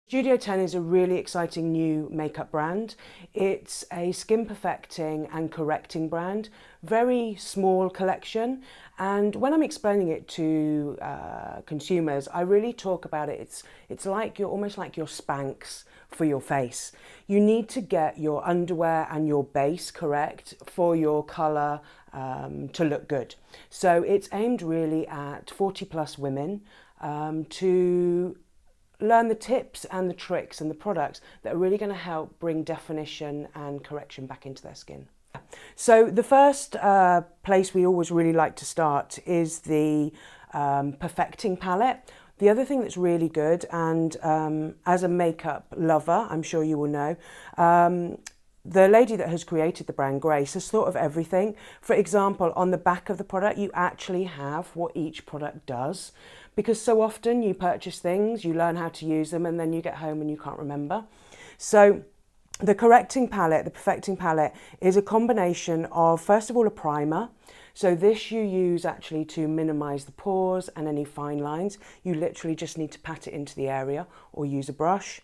Studio 10 is a really exciting new makeup brand. It's a skin perfecting and correcting brand, very small collection, and when I'm explaining it to consumers, I really talk about it. It's like you're almost like your Spanx for your face. You need to get your underwear and your base correct for your colour to look good. So it's aimed really at 40+ women to learn the tips and the tricks and the products that are really going to help bring definition and correction back into their skin. So the first place we always really like to start is the perfecting palette. The other thing that's really good, and as a makeup lover, I'm sure you will know, the lady that has created the brand, Grace, has thought of everything. For example, on the back of the product, you actually have what each product does, because so often you purchase things, you learn how to use them, and then you get home and you can't remember. So the correcting palette, the perfecting palette, is a combination of, first of all, a primer. So this you use actually to minimise the pores and any fine lines. You literally just need to pat it into the area or use a brush.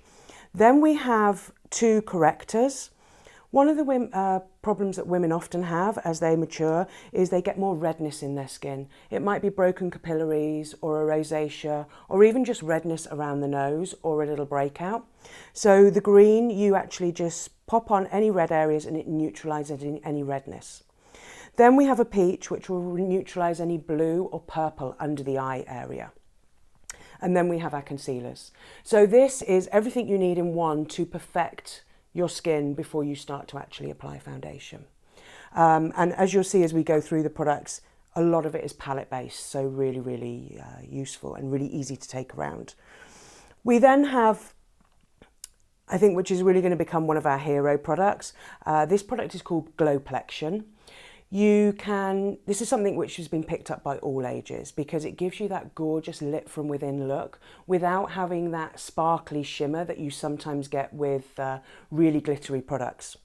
Then we have two correctors. One of the problems that women often have as they mature is they get more redness in their skin. It might be broken capillaries or a rosacea, or even just redness around the nose or a little breakout. So the green, you actually just pop on any red areas and it neutralises any redness. Then we have a peach, which will neutralise any blue or purple under the eye area. And then we have our concealers. So this is everything you need in one to perfect your skin before you start to actually apply foundation. And as you'll see as we go through the products, a lot of it is palette based, so really, really useful and really easy to take around. We then have, I think, which is really going to become one of our hero products. This product is called Glowplexion. This is something which has been picked up by all ages because it gives you that gorgeous lit from within look without having that sparkly shimmer that you sometimes get with really glittery products.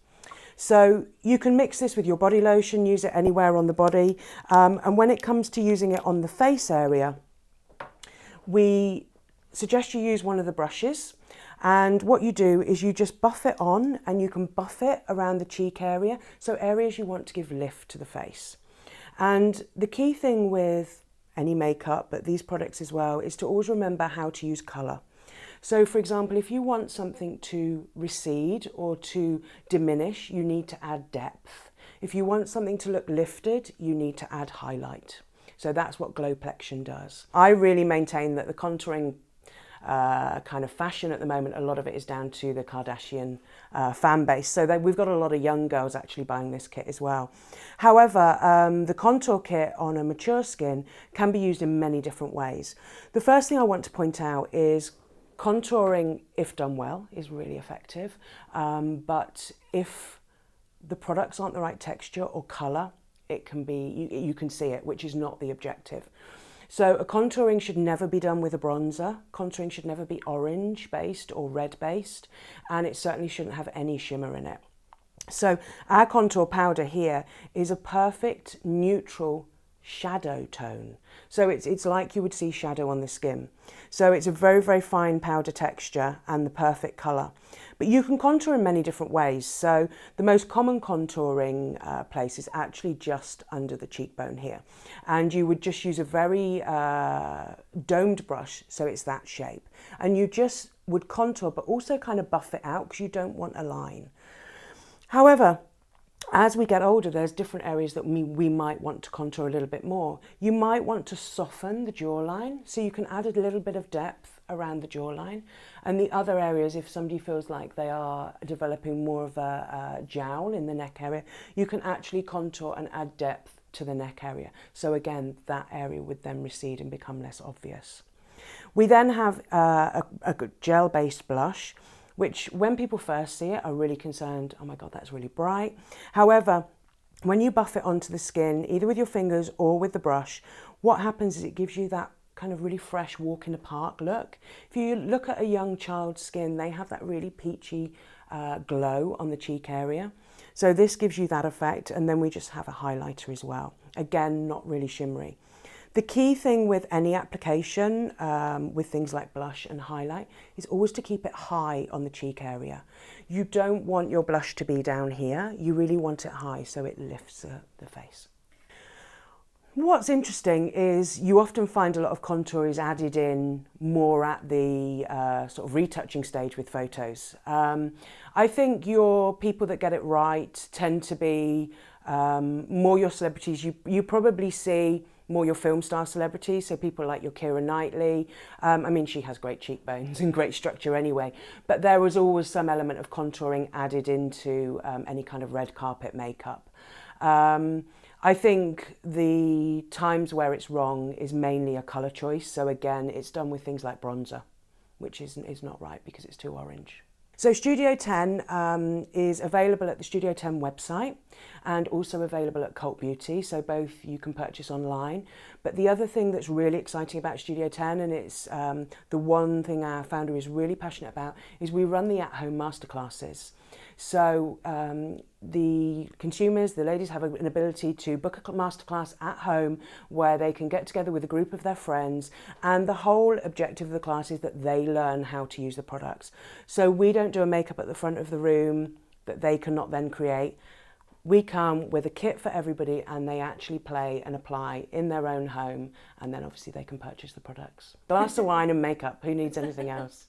So you can mix this with your body lotion, use it anywhere on the body. And when it comes to using it on the face area, we suggest you use one of the brushes. And what you do is you just buff it on, and you can buff it around the cheek area, so areas you want to give lift to the face. And the key thing with any makeup, but these products as well, is to always remember how to use colour. So for example, if you want something to recede or to diminish, you need to add depth. If you want something to look lifted, you need to add highlight. So that's what Glowplexion does. I really maintain that the contouring kind of fashion at the moment, a lot of it is down to the Kardashian fan base. So we've got a lot of young girls actually buying this kit as well. However, the contour kit on a mature skin can be used in many different ways. The first thing I want to point out is contouring, if done well, is really effective. But if the products aren't the right texture or colour, it can be, you can see it, which is not the objective. So a contouring should never be done with a bronzer. Contouring should never be orange based or red based, and it certainly shouldn't have any shimmer in it. So our contour powder here is a perfect neutral shadow tone. So it's like you would see shadow on the skin. So it's a very, very fine powder texture and the perfect colour. But you can contour in many different ways. So the most common contouring place is actually just under the cheekbone here. And you would just use a very domed brush, so it's that shape. And you just would contour, but also kind of buff it out because you don't want a line. However, as we get older, there's different areas that we might want to contour a little bit more. You might want to soften the jawline, so you can add a little bit of depth around the jawline. And the other areas, if somebody feels like they are developing more of a jowl in the neck area, you can actually contour and add depth to the neck area. So again, that area would then recede and become less obvious. We then have a gel-based blush, which when people first see it are really concerned, oh my God, that's really bright. However, when you buff it onto the skin, either with your fingers or with the brush, what happens is it gives you that kind of really fresh walk in the park look. If you look at a young child's skin, they have that really peachy glow on the cheek area. So this gives you that effect, and then we just have a highlighter as well. Again, not really shimmery. The key thing with any application, with things like blush and highlight, is always to keep it high on the cheek area. You don't want your blush to be down here. You really want it high so it lifts the face. What's interesting is you often find a lot of contour is added in more at the sort of retouching stage with photos. I think your people that get it right tend to be more your celebrities. You probably see more your film star celebrities, so people like your Keira Knightley. I mean, she has great cheekbones and great structure anyway, but there was always some element of contouring added into any kind of red carpet makeup. I think the times where it's wrong is mainly a colour choice. So again, it's done with things like bronzer, which is not right because it's too orange. So Studio 10 is available at the Studio 10 website and also available at Cult Beauty, so both you can purchase online. But the other thing that's really exciting about Studio 10, and it's the one thing our founder is really passionate about, is we run the at-home masterclasses. So the consumers, the ladies, have an ability to book a masterclass at home where they can get together with a group of their friends, and the whole objective of the class is that they learn how to use the products. So we don't do a makeup at the front of the room that they cannot then create. We come with a kit for everybody and they actually play and apply in their own home, and then obviously they can purchase the products. Glass of wine and makeup, who needs anything else?